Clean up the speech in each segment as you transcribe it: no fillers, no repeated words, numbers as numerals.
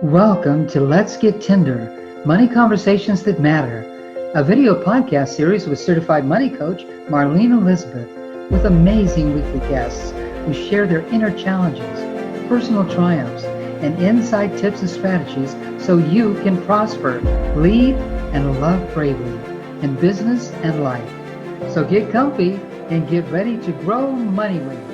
Welcome to Let's Get Tender, Money Conversations That Matter, a video podcast series with certified money coach Marlene Elizabeth, with amazing weekly guests who share their inner challenges, personal triumphs, and inside tips and strategies so you can prosper, lead, and love bravely in business and life. So get comfy and get ready to grow money wings.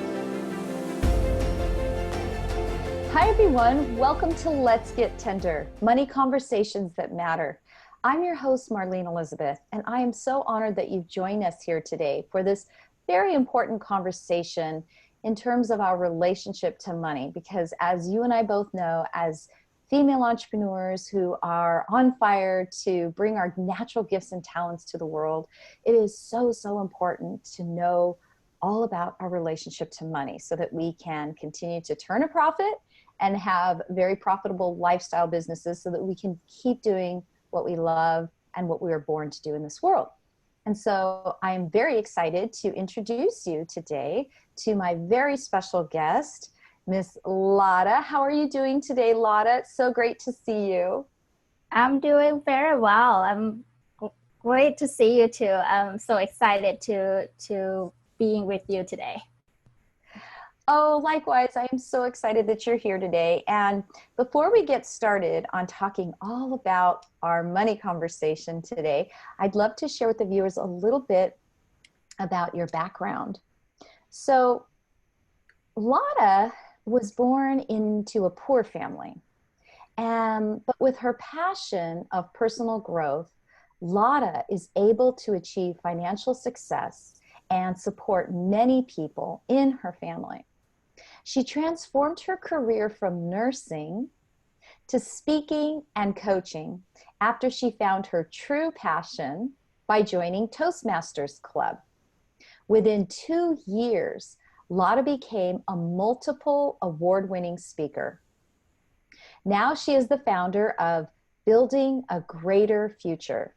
Hi, everyone. Welcome to Let's Get Tender, Money Conversations That Matter. I'm your host, Marlene Elizabeth, and I am so honored that you've joined us here today for this very important conversation in terms of our relationship to money. Because as you and I both know, as female entrepreneurs who are on fire to bring our natural gifts and talents to the world, it is so important to know all about our relationship to money so that we can continue to turn a profit and have very profitable lifestyle businesses so that we can keep doing what we love and what we were born to do in this world. And so I am very excited to introduce you today to my very special guest, Miss Ladda. How are you doing today, Ladda? It's so great to see you. I'm doing very well. I'm great to see you too. I'm so excited to being with you today. Oh, likewise. I am so excited that you're here today. And before we get started on talking all about our money conversation today, I'd love to share with the viewers a little bit about your background. So Ladda was born into a poor family, but with her passion of personal growth, Ladda is able to achieve financial success and support many people in her family. She transformed her career from nursing to speaking and coaching after she found her true passion by joining Toastmasters Club. Within 2 years, Ladda became a multiple award-winning speaker. Now she is the founder of Building a Greater Future.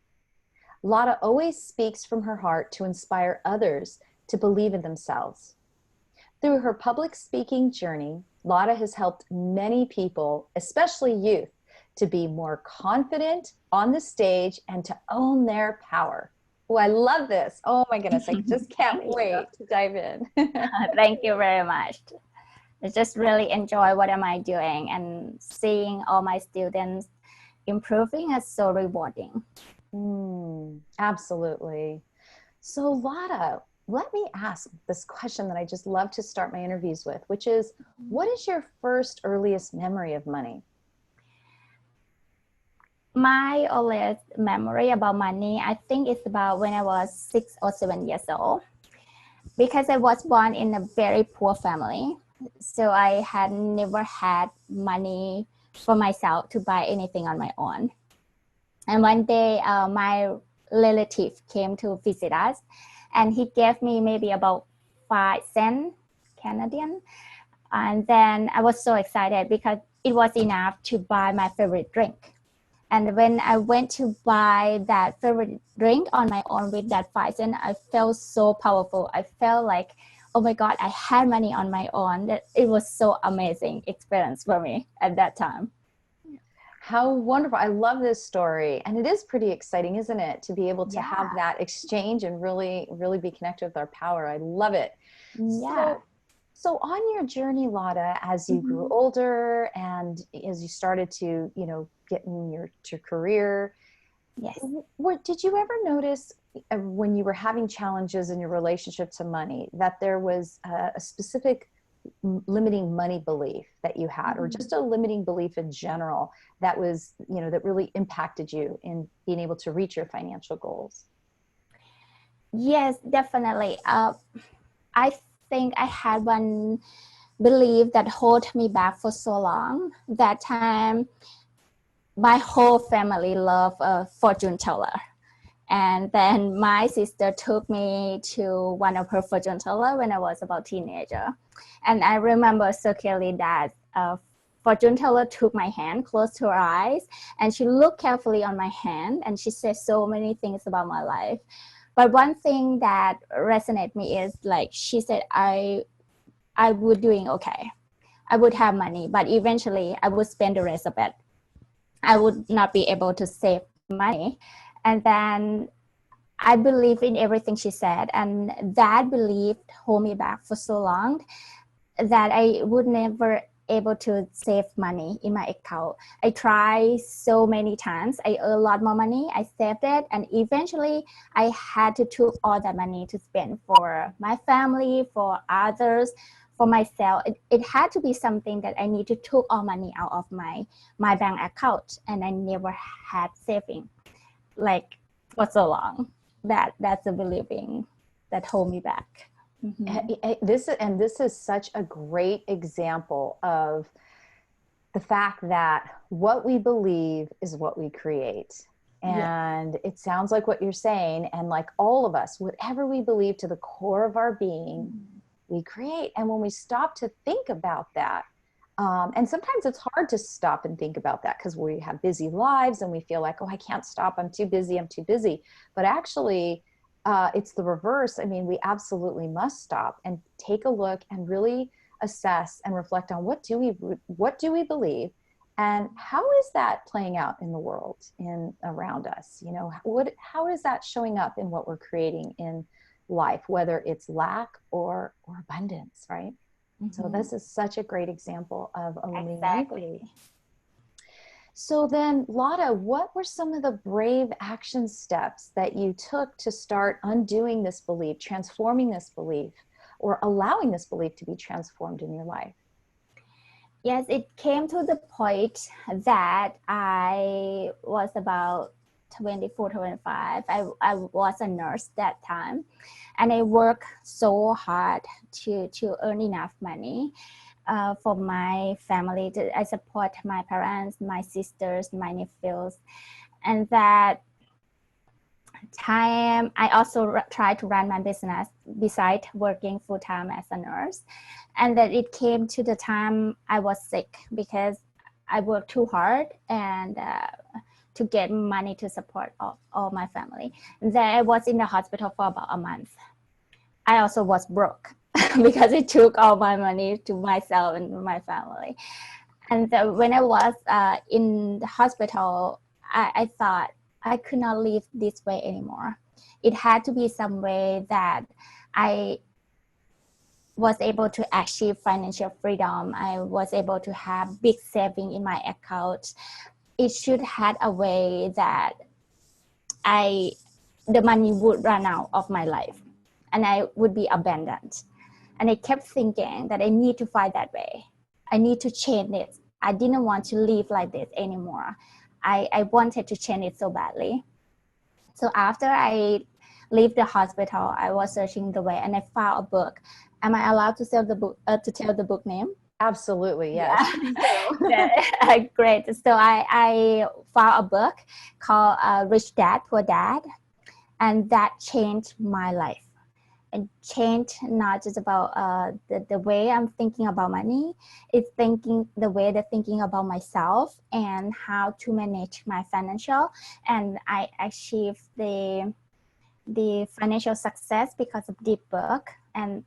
Ladda always speaks from her heart to inspire others to believe in themselves. Through her public speaking journey, Ladda has helped many people, especially youth, to be more confident on the stage and to own their power. Oh, I love this. Oh my goodness, I just can't wait to dive in. Thank you very much. I just really enjoy what am I doing, and seeing all my students improving is so rewarding. Absolutely. So Ladda, let me ask this question that I just love to start my interviews with, which is, what is your first earliest memory of money? My earliest memory about money, I think it's about when I was 6 or 7 years old, because I was born in a very poor family. So I had never had money for myself to buy anything on my own. And one day, my relative came to visit us, and he gave me maybe about 5 cents Canadian. And then I was so excited because it was enough to buy my favorite drink. And when I went to buy that favorite drink on my own with that 5 cents, I felt so powerful. I felt like, oh my God, I had money on my own. That it was so amazing experience for me at that time. How wonderful. I love this story. And it is pretty exciting, isn't it? To be able to have that exchange and really be connected with our power. I love it. Yeah. So on your journey, Ladda, as you grew older and as you started to, get in your career, yes. Did you ever notice when you were having challenges in your relationship to money that there was a specific limiting money belief that you had, or just a limiting belief in general that was, that really impacted you in being able to reach your financial goals? Yes, definitely. I think I had one belief that held me back for so long. That time, my whole family loved a fortune teller. And then my sister took me to one of her fortune teller when I was about a teenager. And I remember so clearly that fortune teller took my hand close to her eyes, and she looked carefully on my hand, and she said so many things about my life. But one thing that resonated me is, like, she said, I would doing okay. I would have money, but eventually I would spend the rest of it I would not be able to save money. And then I believe in everything she said, and that belief hold me back for so long that I would never able to save money in my account. I tried so many times. I earned a lot more money. I saved it, and eventually I had to take all that money to spend for my family, for others, for myself. It had to be something that I need to take all money out of my bank account, and I never had saving like for so long. That's a believing that hold me back. Mm-hmm. This is such a great example of the fact that what we believe is what we create. And it sounds like what you're saying, and like all of us, whatever we believe to the core of our being, we create. And when we stop to think about that, and sometimes it's hard to stop and think about that because we have busy lives and we feel like, oh, I can't stop. I'm too busy. But actually, it's the reverse. I mean, we absolutely must stop and take a look and really assess and reflect on what do we believe, and how is that playing out in the world around us? You know, how is that showing up in what we're creating in life, whether it's lack or abundance, right? So this is such a great example of eliminating money. So then, Ladda, what were some of the brave action steps that you took to start undoing this belief, transforming this belief, or allowing this belief to be transformed in your life? Yes, it came to the point that I was about 24, 25. I was a nurse that time, and I worked so hard to earn enough money for my family. I support my parents, my sisters, my nephews. And that time, I also tried to run my business beside working full-time as a nurse. And that it came to the time I was sick because I worked too hard and to get money to support all my family. And then I was in the hospital for about a month. I also was broke because it took all my money to myself and my family. And when I was in the hospital, I thought I could not live this way anymore. It had to be some way that I was able to achieve financial freedom. I was able to have big saving in my account. It should have a way that the money would run out of my life and I would be abandoned. And I kept thinking that I need to find that way. I need to change it. I didn't want to live like this anymore. I wanted to change it so badly. So after I left the hospital, I was searching the way and I found a book. Am I allowed to tell the book name? Absolutely, yes. Yeah. Great. So I found a book called Rich Dad, Poor Dad, and that changed my life. It changed not just about the way I'm thinking about money, it's the way that thinking about myself and how to manage my financial. And I achieved the financial success because of this book. And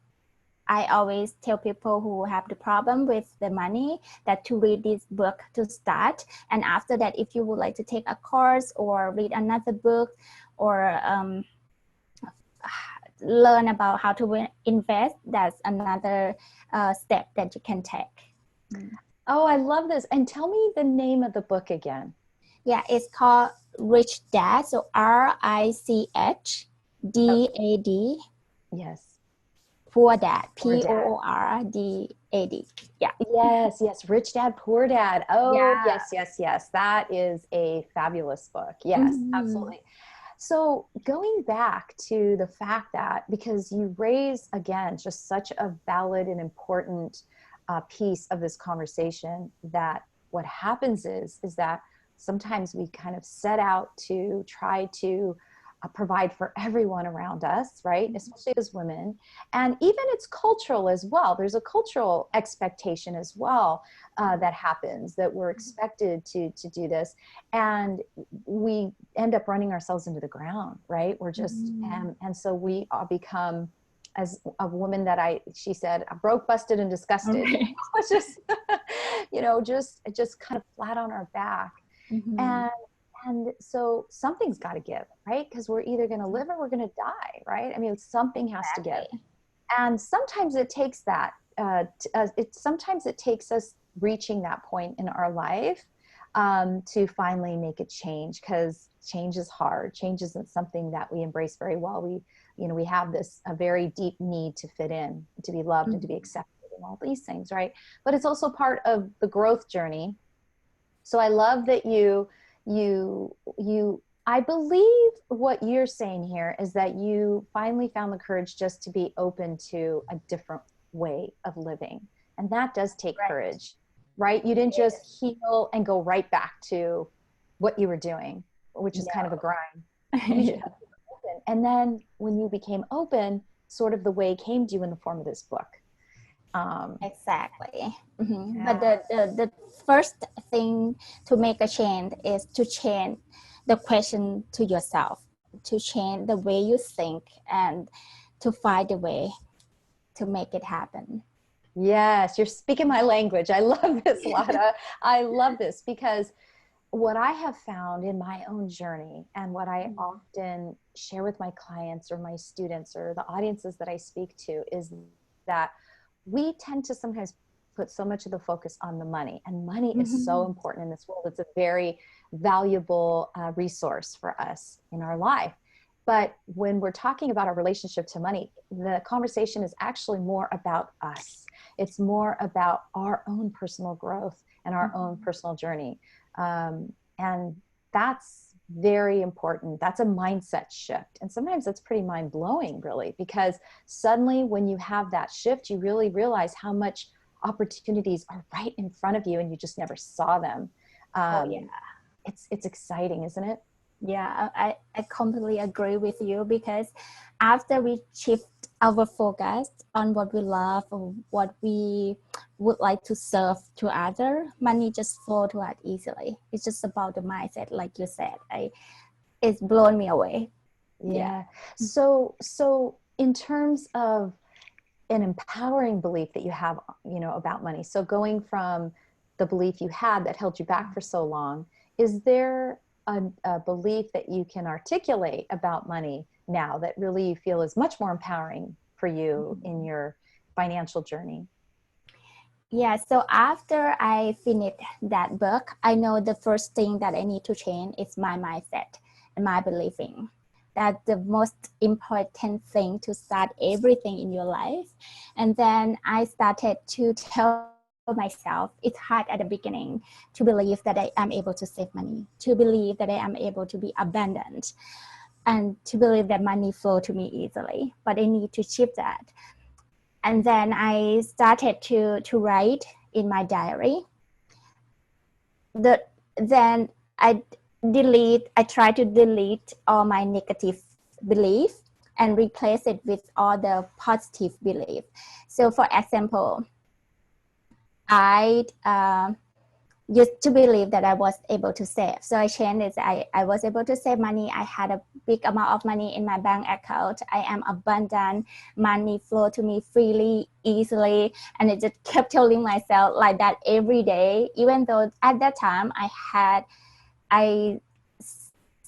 I always tell people who have the problem with the money that to read this book to start. And after that, if you would like to take a course or read another book or learn about how to invest, that's another step that you can take. Oh, I love this. And tell me the name of the book again. Yeah, it's called Rich Dad. So RICH DAD. Yes. Poor Dad. POORDAD. Yeah. Yes. Rich Dad, Poor Dad. Oh, yeah. Yes. That is a fabulous book. Yes, absolutely. So going back to the fact that, because you raise, again, just such a valid and important piece of this conversation, that what happens is that sometimes we kind of set out to try to provide for everyone around us, right? Especially as women. And even it's cultural as well. There's a cultural expectation as well that happens, that we're expected to do this. And we end up running ourselves into the ground, right? We're just, and so we become, as a woman that she said, broke, busted, and disgusted. It's just, just kind of flat on our back. Mhm. And so something's got to give, right? Because we're either going to live or we're going to die, right? I mean, something has to give. Exactly. And sometimes it takes that. Sometimes it takes us reaching that point in our life to finally make a change, because change is hard. Change isn't something that we embrace very well. We have this a very deep need to fit in, to be loved, and to be accepted, and all these things, right? But it's also part of the growth journey. So I love that I believe what you're saying here is that you finally found the courage just to be open to a different way of living. And that does take Right. courage, right? You didn't just heal and go right back to what you were doing, which is kind of a grind. Yeah. Open. And then when you became open, sort of the way came to you in the form of this book. Exactly. Yeah. But the first thing to make a change is to change the question to yourself, to change the way you think, and to find a way to make it happen. Yes, you're speaking my language. I love this, Ladda. I love this, because what I have found in my own journey, and what I often share with my clients or my students or the audiences that I speak to, is that we tend to sometimes put so much of the focus on the money, and money is so important in this world. It's a very valuable resource for us in our life. But when we're talking about our relationship to money, the conversation is actually more about us. It's more about our own personal growth and our own personal journey. And that's very important. That's a mindset shift. And sometimes that's pretty mind blowing, really, because suddenly when you have that shift, you really realize how much opportunities are right in front of you and you just never saw them. It's exciting, isn't it? Yeah, I completely agree with you, because after we shift our focus on what we love or what we would like to serve to others, money just flow to us easily. It's just about the mindset, like you said. It's blown me away. Yeah. So in terms of an empowering belief that you have, about money, so going from the belief you had that held you back for so long, is there a belief that you can articulate about money now that really you feel is much more empowering for you in your financial journey? Yeah, so after I finished that book, I know the first thing that I need to change is my mindset and my believing. That's the most important thing to start everything in your life. And then I started to tell myself, it's hard at the beginning to believe that I am able to save money, to believe that I am able to be abundant, and to believe that money flow to me easily. But I need to shift that. And then I started to write in my diary. Then I try to delete all my negative belief and replace it with all the positive belief. So for example, I used to believe that I was able to save. So I changed it. I was able to save money. I had a big amount of money in my bank account. I am abundant. Money flow to me freely, easily. And I just kept telling myself like that every day, even though at that time I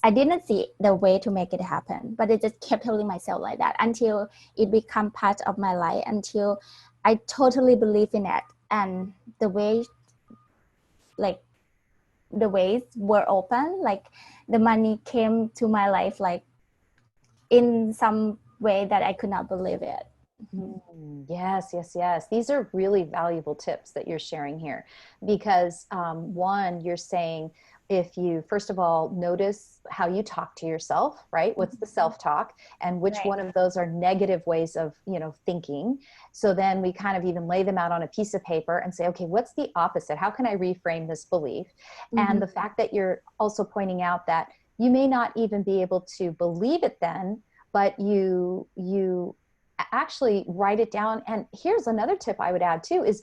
didn't see the way to make it happen, but I just kept telling myself like that until it became part of my life, until I totally believe in it. And the ways were open, like the money came to my life like in some way that I could not believe it. Yes, yes, yes. These are really valuable tips that you're sharing here, because one, you're saying, if you first of all notice how you talk to yourself, right? What's the self-talk, and which one of those are negative ways of, thinking. So then we kind of even lay them out on a piece of paper and say, okay, what's the opposite? How can I reframe this belief? And the fact that you're also pointing out that you may not even be able to believe it then, but you actually write it down. And here's another tip I would add too, is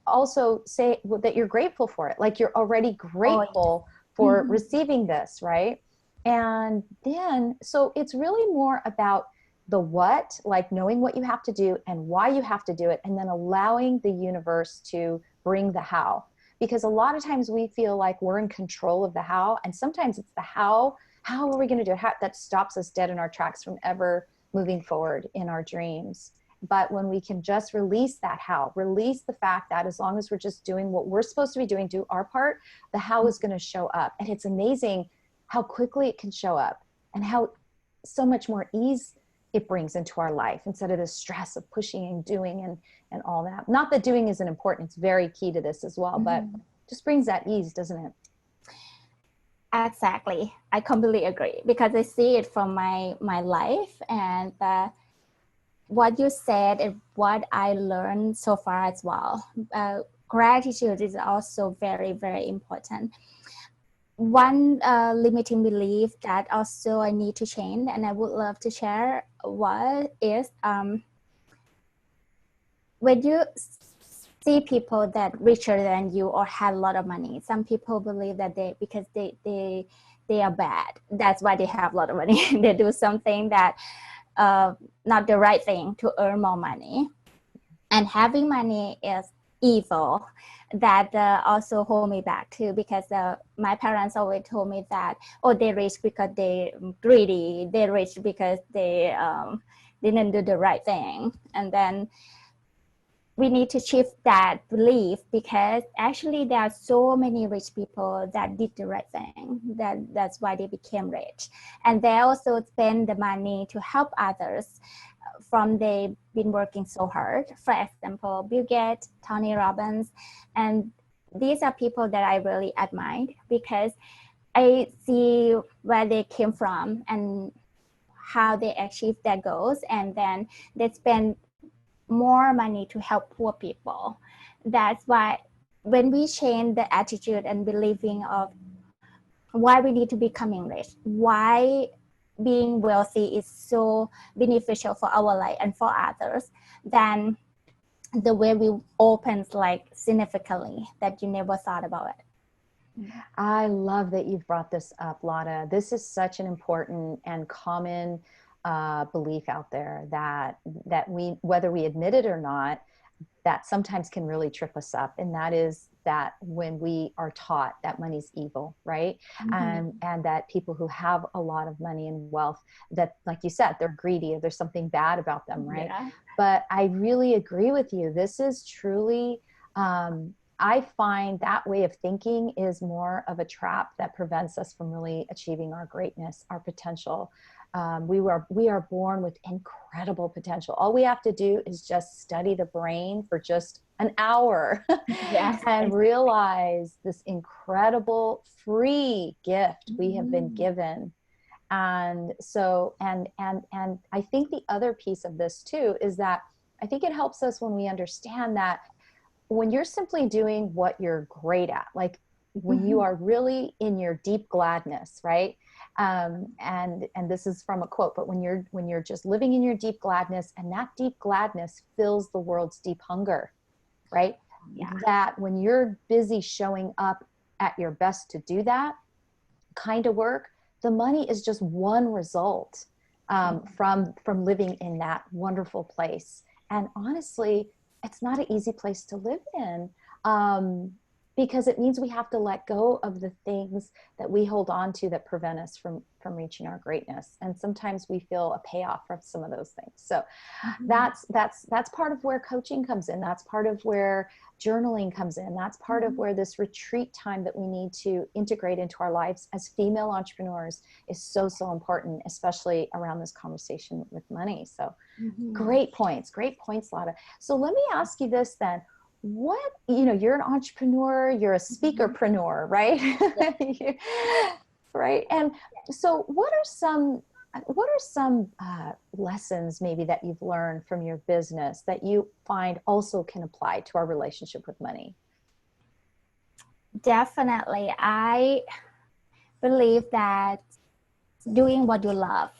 also say that you're grateful for it. Like you're already grateful for receiving this, right? And then, so it's really more about the what, like knowing what you have to do and why you have to do it, and then allowing the universe to bring the how. because a lot of times we feel like we're in control of the how, and sometimes it's the how are we going to do it, that stops us dead in our tracks from ever moving forward in our dreams. But when we can just release that how, release the fact that as long as we're just doing what we're supposed to be doing, do our part, the how is going to show up. And it's amazing how quickly it can show up and how so much more ease it brings into our life instead of the stress of pushing and doing and all that. Not that doing isn't important. It's very key to this as well, but just brings that ease, doesn't it? Exactly. I completely agree, because I see it from my life, and what you said and what I learned so far as well. Gratitude is also very, very important. One limiting belief that also I need to change, and I would love to share, is when you see people that richer than you or have a lot of money, some people believe that because they are bad, that's why they have a lot of money. They do something that not the right thing to earn more money, and having money is evil. That also hold me back too, because my parents always told me that, oh, they're rich because they're greedy, they're rich because they didn't do the right thing. And then we need to shift that belief, because actually there are so many rich people that did the right thing. That's why they became rich. And they also spend the money to help others from they've been working so hard. For example, Bill Gates, Tony Robbins, and these are people that I really admire, because I see where they came from and how they achieved their goals, and then they spend more money to help poor people. That's why when we change the attitude and believing of why we need to becoming rich, why being wealthy is so beneficial for our life and for others, then the way we opens like significantly that you never thought about it. I love that you've brought this up, Ladda. This is such an important and common belief out there that we, whether we admit it or not, that sometimes can really trip us up. And that is that when we are taught that money's evil, right? And that people who have a lot of money and wealth, that, like you said, they're greedy or there's something bad about them, right? Yeah. But I really agree with you. This is truly, I find that way of thinking is more of a trap that prevents us from really achieving our greatness, our potential. We are born with incredible potential. All we have to do is just study the brain for just an hour and realize this incredible free gift we have been given. And so, and I think the other piece of this too is that I think it helps us when we understand that when you're simply doing what you're great at, like when you are really in your deep gladness, right? And this is from a quote, but when you're just living in your deep gladness, and that deep gladness fills the world's deep hunger, right? Yeah. That when you're busy showing up at your best to do that kind of work, the money is just one result from living in that wonderful place. And honestly, it's not an easy place to live in. Because it means we have to let go of the things that we hold on to that prevent us from reaching our greatness. And sometimes we feel a payoff from some of those things. So that's part of where coaching comes in. That's part of where journaling comes in. That's part of where this retreat time that we need to integrate into our lives as female entrepreneurs is so, so important, especially around this conversation with money. So great points, Ladda. So let me ask you this then. What, you're an entrepreneur, you're a speakerpreneur, right? Right. And so what are some lessons maybe that you've learned from your business that you find also can apply to our relationship with money? Definitely. I believe that doing what you love,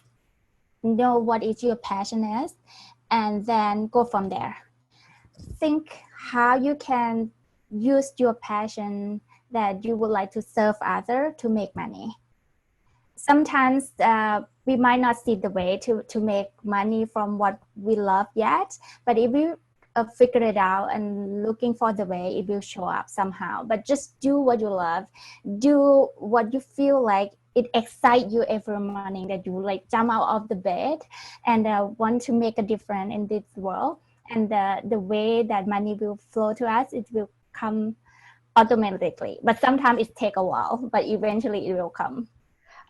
know what is your passion is, and then go from there. Think how you can use your passion that you would like to serve others to make money. Sometimes we might not see the way to make money from what we love yet, but if you figure it out and looking for the way it will show up somehow. But just do what you love, do what you feel like it excites you every morning, that you like jump out of the bed and want to make a difference in this world. And the way that money will flow to us, it will come automatically. But sometimes it takes a while, but eventually it will come.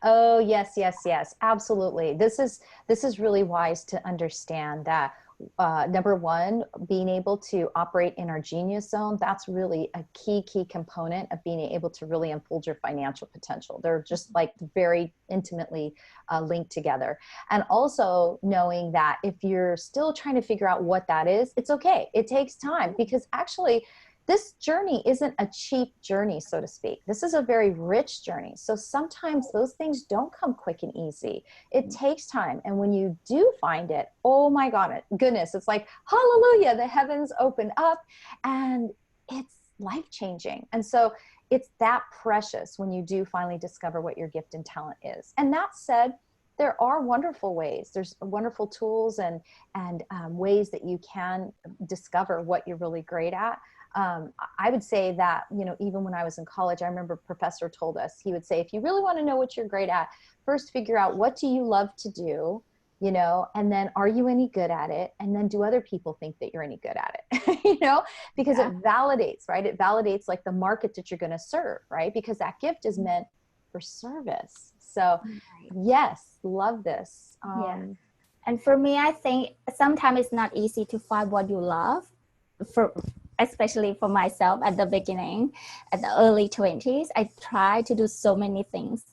Oh, yes, yes, yes, absolutely. This is really wise to understand that number one, being able to operate in our genius zone, that's really a key component of being able to really unfold your financial potential. They're just like very intimately linked together. And also knowing that if you're still trying to figure out what that is, it's okay. It takes time, because actually this journey isn't a cheap journey, so to speak. This is a very rich journey. So sometimes those things don't come quick and easy. It takes time. And when you do find it, oh my goodness, it's like, hallelujah, the heavens open up and it's life-changing. And so it's that precious when you do finally discover what your gift and talent is. And that said, there are wonderful ways. There's wonderful tools and ways that you can discover what you're really great at. I would say that, even when I was in college, I remember a professor told us, he would say, if you really want to know what you're great at, first figure out what do you love to do, and then are you any good at it? And then do other people think that you're any good at it, because it validates, right? It validates like the market that you're going to serve, right? Because that gift is meant for service. So yes, love this. And for me, I think sometimes it's not easy to find what you love, especially for myself at the beginning, at the early 20s. I tried to do so many things.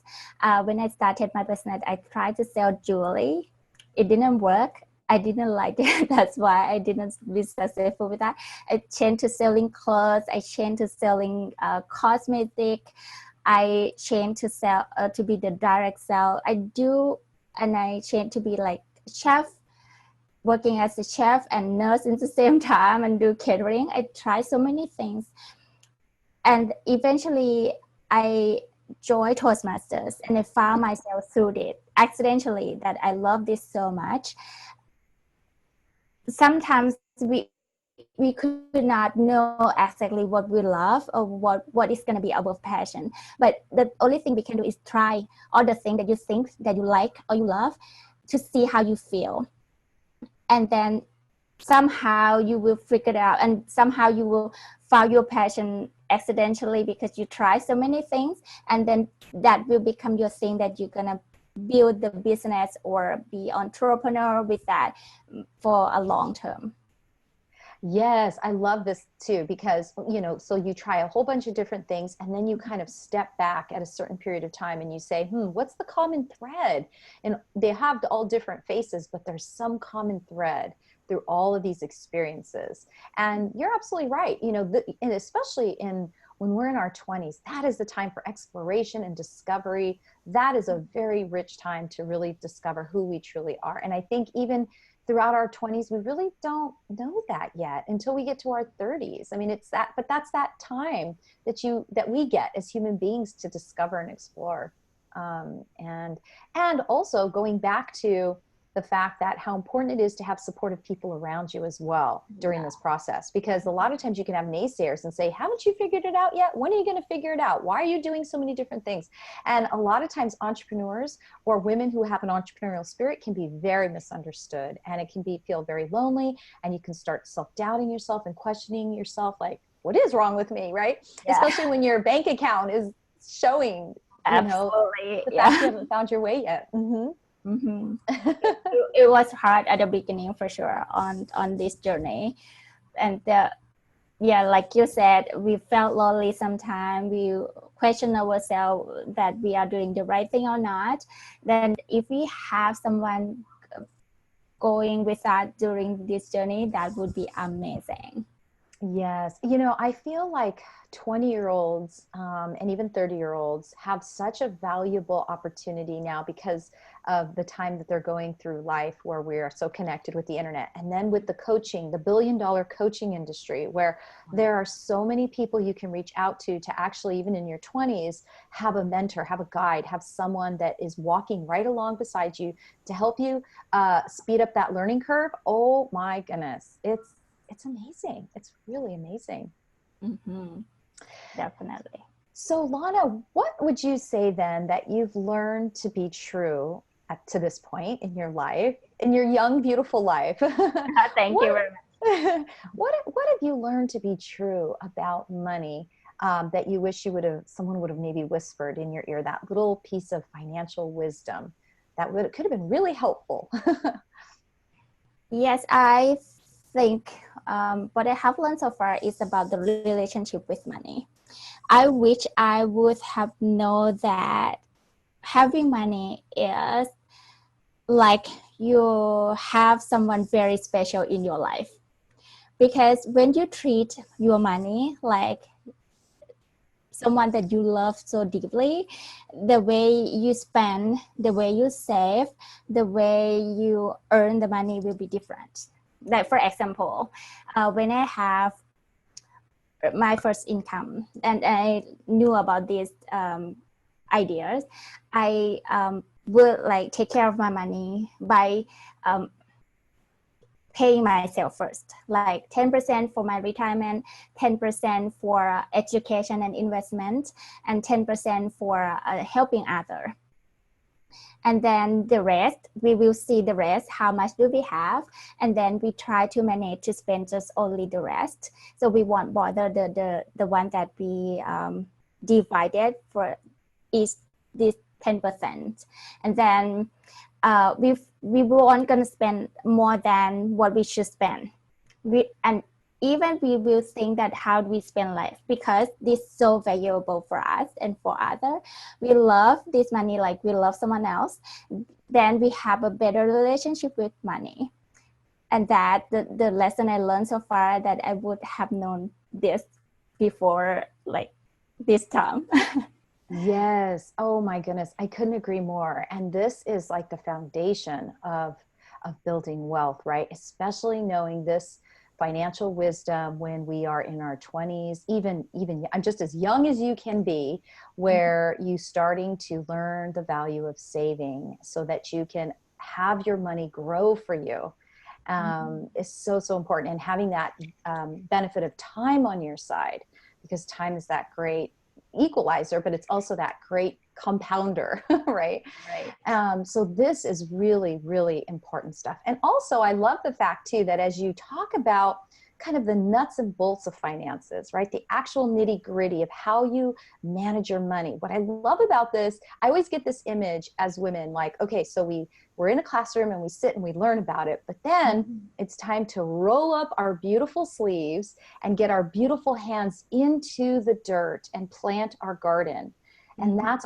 When I started my business, I tried to sell jewelry. It didn't work. I didn't like it. That's why I didn't be successful with that. I changed to selling clothes. I changed to selling cosmetic. I changed to sell to be the direct sell. I changed to be like chef, working as a chef and nurse at the same time, and do catering. I tried so many things. And eventually I joined Toastmasters, and I found myself through it accidentally that I love this so much. Sometimes we could not know exactly what we love or what is going to be our passion. But the only thing we can do is try all the things that you think that you like or you love to see how you feel. And then somehow you will figure it out, and somehow you will find your passion accidentally because you try so many things, and then that will become your thing that you're going to build the business or be entrepreneur with that for a long term. Yes, I love this too, because, so you try a whole bunch of different things, and then you kind of step back at a certain period of time and you say, what's the common thread? And they have all different faces, but there's some common thread through all of these experiences. And you're absolutely right. And especially when we're in our 20s, that is the time for exploration and discovery. That is a very rich time to really discover who we truly are. And I think even throughout our 20s, we really don't know that yet until we get to our 30s. I mean, but that's that time that we get as human beings to discover and explore. And also going back to the fact that how important it is to have supportive people around you as well during this process, because a lot of times you can have naysayers and say, haven't you figured it out yet? When are you going to figure it out? Why are you doing so many different things? And a lot of times entrepreneurs or women who have an entrepreneurial spirit can be very misunderstood, and it can feel very lonely, and you can start self-doubting yourself and questioning yourself, like, what is wrong with me, right? Especially when your bank account is showing, Absolutely. the fact you haven't found your way yet. It was hard at the beginning for sure on this journey, and like you said, we felt lonely sometimes. We question ourselves that we are doing the right thing or not. Then if we have someone going with us during this journey, that would be amazing. Yes. I feel like 20-year-olds and even 30-year-olds have such a valuable opportunity now because of the time that they're going through life, where we are so connected with the internet. And then with the coaching, the billion-dollar coaching industry, where there are so many people you can reach out to actually, even in your 20s, have a mentor, have a guide, have someone that is walking right along beside you to help you speed up that learning curve. Oh my goodness. it's amazing. It's really amazing. Mm-hmm. Definitely. So Lana, what would you say then that you've learned to be true to this point in your life, in your young, beautiful life? Thank you very much. What have you learned to be true about money that you wish someone would have maybe whispered in your ear, that little piece of financial wisdom that could have been really helpful? Yes, I think what I have learned so far is about the relationship with money. I wish I would have known that having money is like you have someone very special in your life. Because when you treat your money like someone that you love so deeply, the way you spend, the way you save, the way you earn the money will be different. Like for example, when I have my first income and I knew about these ideas, I will like take care of my money by paying myself first, like 10% for my retirement, 10% for education and investment, and 10% for helping others. And then the rest, we will see the rest, how much do we have, and then we try to manage to spend just only the rest. So we won't bother the one that we divided for each this 10%. And then we weren't going to spend more than what we should spend. And even we will think that how do we spend life, because this is so valuable for us and for others. We love this money like we love someone else. Then we have a better relationship with money. And that the lesson I learned so far, that I would have known this before, like this time. Yes. Oh my goodness. I couldn't agree more. And this is like the foundation of building wealth, right? Especially knowing this financial wisdom when we are in our 20s, even I'm just as young as you can be, where you starting to learn the value of saving so that you can have your money grow for you. Is so important. And having that benefit of time on your side, because time is that great equalizer, but it's also that great compounder, right? So this is really, really important stuff. And also I love the fact too, that as you talk about kind of the nuts and bolts of finances, right? The actual nitty gritty of how you manage your money. What I love about this, I always get this image as women, like, okay, so we're in a classroom and we sit and we learn about it, but then it's time to roll up our beautiful sleeves and get our beautiful hands into the dirt and plant our garden. And that's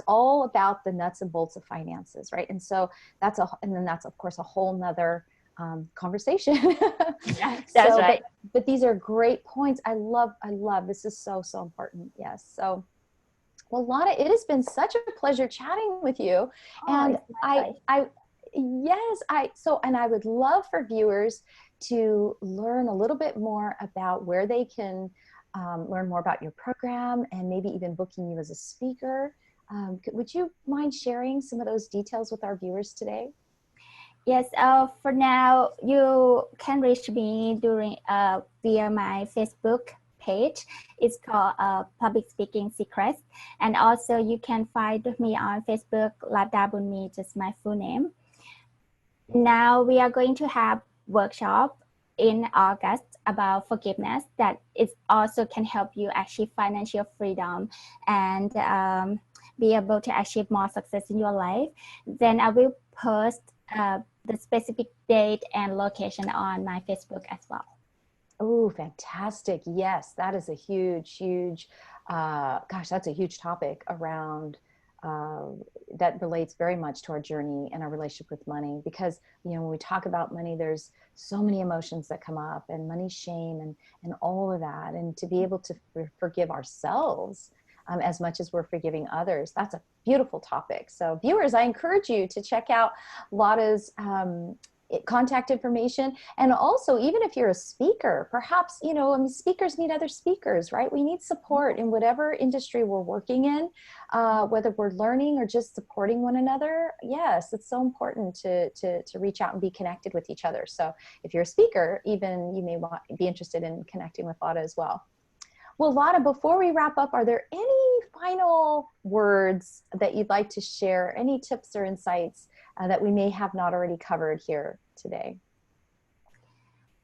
all about the nuts and bolts of finances, right? And so that's of course a whole nother conversation. Yeah, that's right. But these are great points. I love, this is so important. Yes. So, well, Lana, it has been such a pleasure chatting with you. And I would love for viewers to learn a little bit more about where they can learn more about your program and maybe even booking you as a speaker. Would you mind sharing some of those details with our viewers today? Yes, for now, you can reach me via my Facebook page. It's called Public Speaking Secrets. And also you can find me on Facebook, Ladda Boonmee, just my full name. Now we are going to have workshop in August about forgiveness, that it also can help you achieve financial freedom and be able to achieve more success in your life. Then I will post the specific date and location on my Facebook as well. Oh, fantastic. Yes, that is a huge, that's a huge topic around that relates very much to our journey and our relationship with money, because, when we talk about money, there's so many emotions that come up, and money shame and all of that. And to be able to forgive ourselves as much as we're forgiving others, that's a beautiful topic. So viewers, I encourage you to check out Ladda's contact information. And also, even if you're a speaker, perhaps, you know, I mean, speakers need other speakers, right? We need support in whatever industry we're working in, whether we're learning or just supporting one another. Yes, it's so important to reach out and be connected with each other. So if you're a speaker, even you may be interested in connecting with Ladda as well. Well, Ladda, before we wrap up, are there any final words that you'd like to share? Any tips or insights that we may have not already covered here today?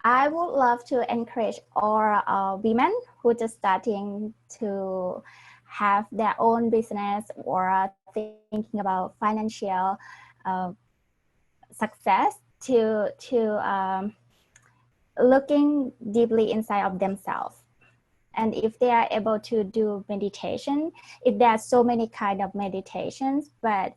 I would love to encourage all women who are just starting to have their own business or thinking about financial success to looking deeply inside of themselves. And if they are able to do meditation, if there are so many kind of meditations, but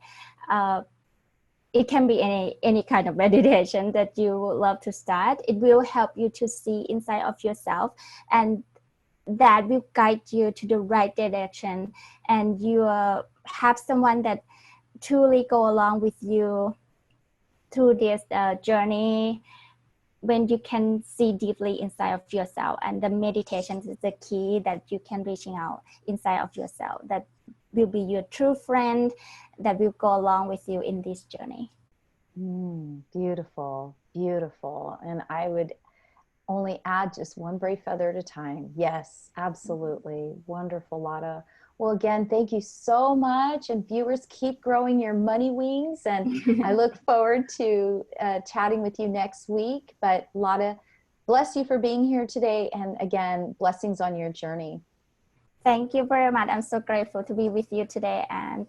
it can be any kind of meditation that you would love to start. It will help you to see inside of yourself, and that will guide you to the right direction. And you have someone that truly go along with you through this journey, when you can see deeply inside of yourself. And the meditation is the key that you can reaching out inside of yourself, that will be your true friend that will go along with you in this journey. Beautiful, beautiful. And I would only add just one brave feather at a time. Yes, absolutely. Wonderful, Ladda. Well, again, thank you so much. And viewers, keep growing your money wings. And I look forward to chatting with you next week. But Ladda, bless you for being here today. And again, blessings on your journey. Thank you very much. I'm so grateful to be with you today, and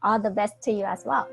all the best to you as well.